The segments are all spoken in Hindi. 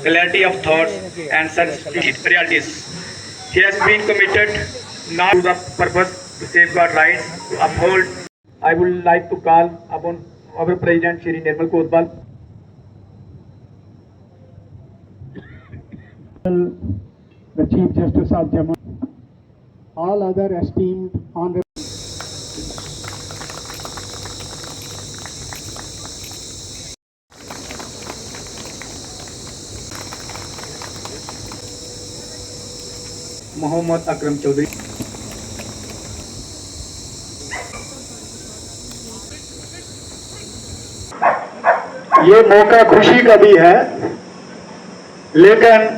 clarity of thoughts, and such priorities. He has been committed not to the purpose to safeguard rights, to uphold. I would like to call upon our President Shri Nirmal Kotwal. The Chief Justice of Jammu, all other esteemed honorable Mohammad Akram Chaudhary, ये मौका खुशी का भी है, लेकिन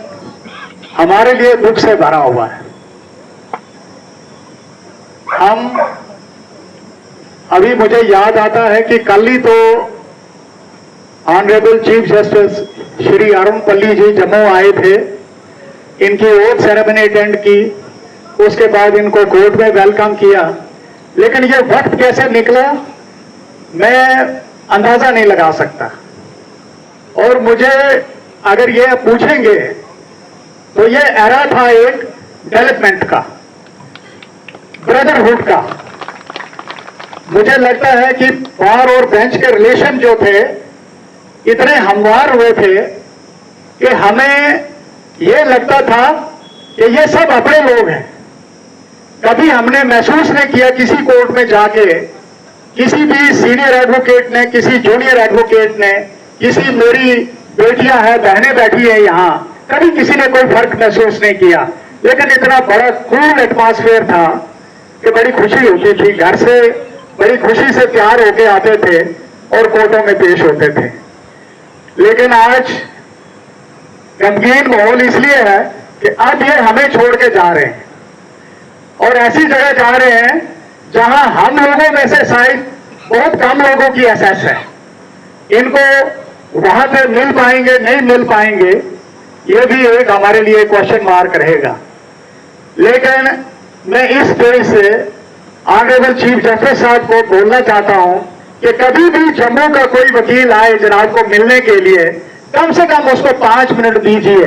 हमारे लिए दुख से भरा हुआ है। हम अभी मुझे याद आता है कि कल ही तो honourable chief justice Shri Arun पल्ली जी जम्मू आए थे, इनकी ओथ सेरेमनी अटेंड की, उसके बाद इनको कोर्ट में वेलकम किया, लेकिन ये वक्त कैसे निकला मैं अंदाजा नहीं लगा सकता। और मुझे अगर ये पूछेंगे तो ये एरा था एक डेवलपमेंट का, ब्रदरहुड का। मुझे लगता है कि बार और बेंच के रिलेशन जो थे इतने हमवार हुए थे कि हमें ये लगता था कि ये सब अपने लोग हैं। कभी हमने महसूस नहीं किया किसी कोर्ट में जाके, किसी भी सीनियर एडवोकेट ने, किसी जूनियर एडवोकेट ने, किसी मेरी बेटियां हैं, बहनें बैठी हैं यहाँ, कभी किसी ने कोई फर्क महसूस नहीं किया। लेकिन इतना बड़ा कूल एटमॉस्फेयर था कि बड़ी खुशी होती थी, घर से बड़ी खुशी से तैयार होके आते थे और कोर्टों में पेश होते थे। लेकिन आज गमगीन माहौल इसलिए है कि अब ये हमें छोड़ के जा रहे हैं और ऐसी जगह जा रहे हैं जहां हम लोगों में से शायद बहुत कम लोगों की एसेस है। इनको वहां पे मिल पाएंगे नहीं मिल पाएंगे, ये भी एक हमारे लिए क्वेश्चन मार्क रहेगा। लेकिन मैं इस स्टेज से ऑनरेबल चीफ जस्टिस साहब को बोलना चाहता हूं कि कभी भी जम्मू का कोई वकील आए जनाब को मिलने के लिए, कम से कम उसको 5 मिनट दीजिए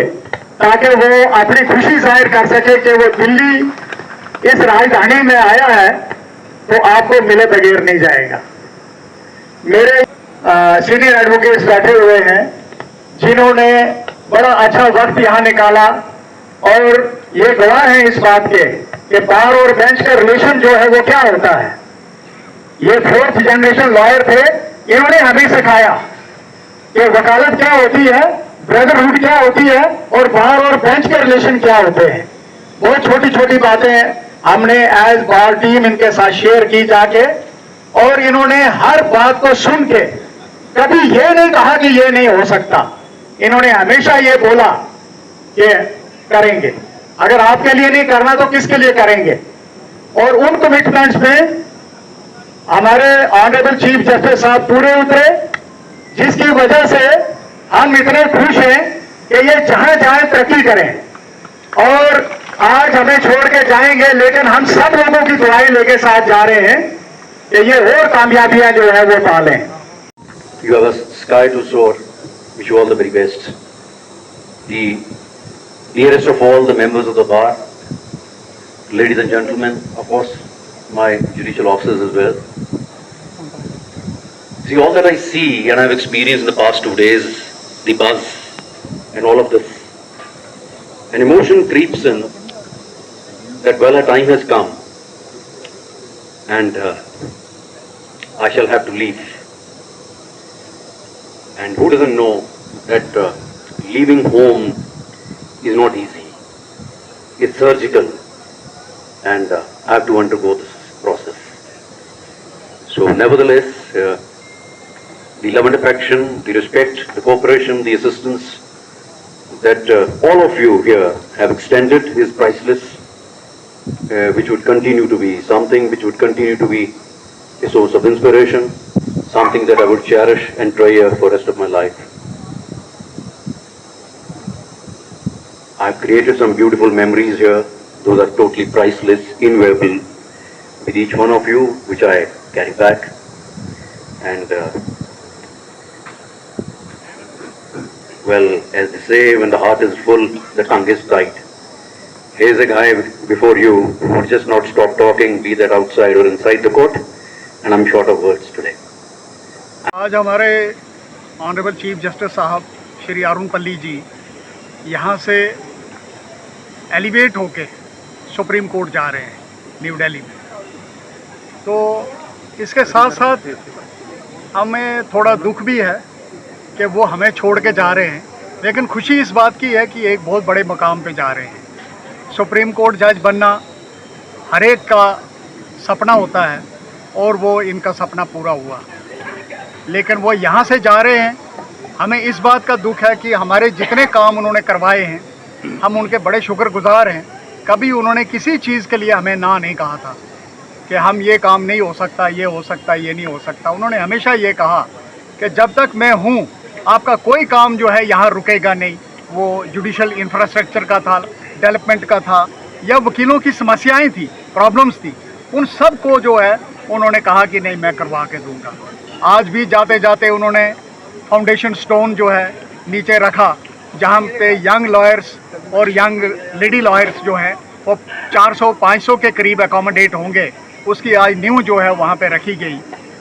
ताकि वो अपनी खुशी जाहिर कर सके कि वो दिल्ली इस राजधानी में आया है तो आपको मिले बगैर नहीं जाएगा। मेरे सीनियर एडवोकेट्स बैठे हुए हैं जिन्होंने बड़ा अच्छा वक्त यहाँ निकाला और ये गवाह हैं इस बात के कि बार और बेंच का रिलेशन जो है वो क्या होता है। ये 4th जनरेशन लॉयर थे, इन्होंने हमें सिखाया कि वकालत क्या होती है, ब्रदरहुड क्या होती है और बार और बेंच के रिलेशन क्या होते हैं। बहुत छोटी छोटी बातें हमने एज बार टीम इनके साथ शेयर की जाके, और इन्होंने हर बात को सुन के कभी ये नहीं कहा कि ये नहीं हो सकता। इन्होंने हमेशा ये बोला कि करेंगे, अगर आपके लिए नहीं करना तो किसके लिए करेंगे। और उन कमिटमेंट्स में हमारे ऑनरेबल चीफ जस्टिस साहब पूरे उतरे, जिसकी वजह से हम इतने खुश हैं कि ये जहां जाए तरक्की करें। और आज हमें छोड़ के जाएंगे, लेकिन हम सब लोगों की दुआएं लेके साथ जा रहे हैं कि ये और कामयाबियां जो है वो पालें। You have a sky to soar. Wish you all the very best. The dearest of all the members of the bar, ladies and gentlemen, of course, my judicial officers as well. See, all that I see and I've experienced in the past 2 days, the buzz and all of this, an emotion creeps in that, well, a time has come and I shall have to leave. And who doesn't know that leaving home is not easy. It's surgical and I have to undergo this process. So nevertheless, the love and affection, the respect, the cooperation, the assistance that all of you here have extended is priceless, which would continue to be something which would continue to be a source of inspiration, something that I would cherish and treasure for the rest of my life. I've created some beautiful memories here. Those are totally priceless, invaluable with each one of you, which I carry back. And Well, as they say, when the heart is full, the tongue is tight. Here's a guy before you who would just not stop talking, be that outside or inside the court, and I'm short of words today. आज हमारे ऑनरेबल चीफ जस्टिस साहब श्री अरुण पल्ली जी यहाँ से एलिवेट होके सुप्रीम कोर्ट जा रहे हैं न्यू दिल्ली में। तो इसके साथ साथ हमें थोड़ा दुख भी है कि वो हमें छोड़ के जा रहे हैं, लेकिन खुशी इस बात की है कि एक बहुत बड़े मकाम पे जा रहे हैं। सुप्रीम कोर्ट जज बनना हर एक का सपना होता है और वो इनका सपना पूरा हुआ, लेकिन वो यहाँ से जा रहे हैं। हमें इस बात का दुख है कि हमारे जितने काम उन्होंने करवाए हैं हम उनके बड़े शुक्रगुजार हैं। कभी उन्होंने किसी चीज़ के लिए हमें ना नहीं कहा था कि हम ये काम नहीं हो सकता, ये हो सकता, ये नहीं हो सकता। उन्होंने हमेशा ये कहा कि जब तक मैं हूँ आपका कोई काम जो है यहाँ रुकेगा नहीं। वो जुडिशल इंफ्रास्ट्रक्चर का था, डेवलपमेंट का था, या वकीलों की समस्याएं थी, प्रॉब्लम्स थी, उन सब को जो है उन्होंने कहा कि नहीं मैं करवा के दूंगा। आज भी जाते जाते उन्होंने फाउंडेशन स्टोन जो है नीचे रखा, जहाँ पे यंग लॉयर्स और यंग लेडी लॉयर्स जो हैं वो 400-500 के करीब एकोमोडेट होंगे, उसकी आज न्यू जो है वहाँ पे रखी गई।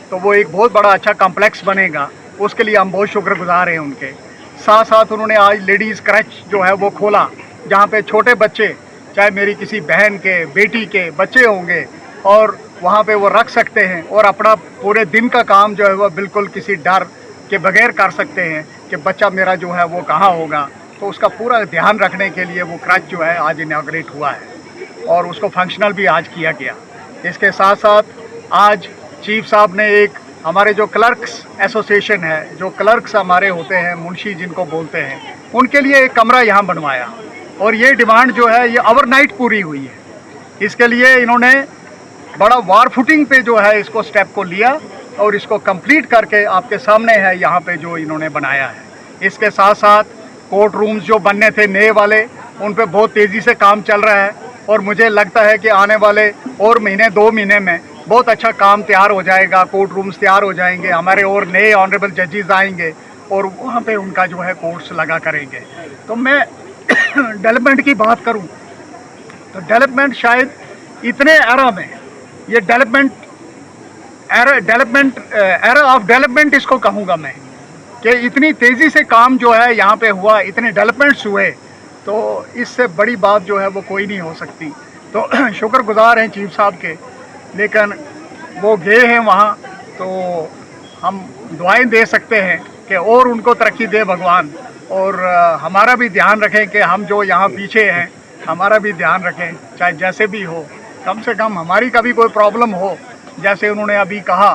तो वो एक बहुत बड़ा अच्छा कॉम्प्लेक्स बनेगा, उसके लिए हम बहुत शुक्रगुजार हैं उनके। साथ साथ उन्होंने आज लेडीज़ क्रच जो है वो खोला, जहाँ पे छोटे बच्चे, चाहे मेरी किसी बहन के, बेटी के बच्चे होंगे, और वहाँ पे वो रख सकते हैं और अपना पूरे दिन का काम जो है वो बिल्कुल किसी डर के बगैर कर सकते हैं कि बच्चा मेरा जो है वो कहाँ होगा। तो उसका पूरा ध्यान रखने के लिए वो क्रच जो है आज इनॉग्रेट हुआ है और उसको फंक्शनल भी आज किया गया। इसके साथ साथ आज चीफ साहब ने एक हमारे जो क्लर्क्स एसोसिएशन है, जो क्लर्क्स हमारे होते हैं, मुंशी जिनको बोलते हैं, उनके लिए एक कमरा यहाँ बनवाया और ये डिमांड जो है ये ओवरनाइट पूरी हुई है। इसके लिए इन्होंने बड़ा वार फुटिंग पे जो है इसको स्टेप को लिया और इसको कंप्लीट करके आपके सामने है यहाँ पे जो इन्होंने बनाया है। इसके साथ साथ कोर्ट रूम्स जो बनने थे नए वाले, उन पे बहुत तेज़ी से काम चल रहा है और मुझे लगता है कि आने वाले और महीने 2 महीने में बहुत अच्छा काम तैयार हो जाएगा, कोर्ट रूम्स तैयार हो जाएंगे, हमारे और नए ऑनरेबल जजेस आएंगे और वहाँ पे उनका जो है कोर्स लगा करेंगे। तो मैं डेवलपमेंट की बात करूँ तो डेवलपमेंट शायद इतने एरा में, ये एरा ऑफ डेवलपमेंट इसको कहूँगा मैं, कि इतनी तेज़ी से काम जो है यहाँ पे हुआ, इतने डेवलपमेंट्स हुए, तो इससे बड़ी बात जो है वो कोई नहीं हो सकती। तो शुक्रगुजार हैं चीफ साहब के, लेकिन वो गए हैं वहाँ, तो हम दुआएं दे सकते हैं कि और उनको तरक्की दे भगवान, और हमारा भी ध्यान रखें कि हम जो यहाँ पीछे हैं हमारा भी ध्यान रखें, चाहे जैसे भी हो। कम से कम हमारी कभी कोई प्रॉब्लम हो, जैसे उन्होंने अभी कहा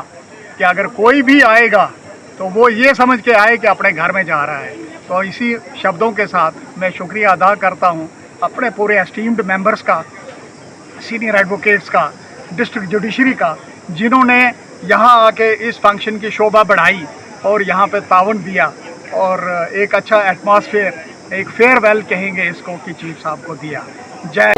कि अगर कोई भी आएगा तो वो ये समझ के आए कि अपने घर में जा रहा है। तो इसी शब्दों के साथ मैं शुक्रिया अदा करता हूँ अपने पूरे एस्टीम्ड मेंबर्स का, सीनियर एडवोकेट्स का, डिस्ट्रिक्ट जुडिशरी का, जिन्होंने यहाँ आके इस फंक्शन की शोभा बढ़ाई और यहाँ पे ताउन दिया और एक अच्छा एटमॉस्फेयर, एक फेयरवेल कहेंगे इसको, कि चीफ साहब को दिया। जय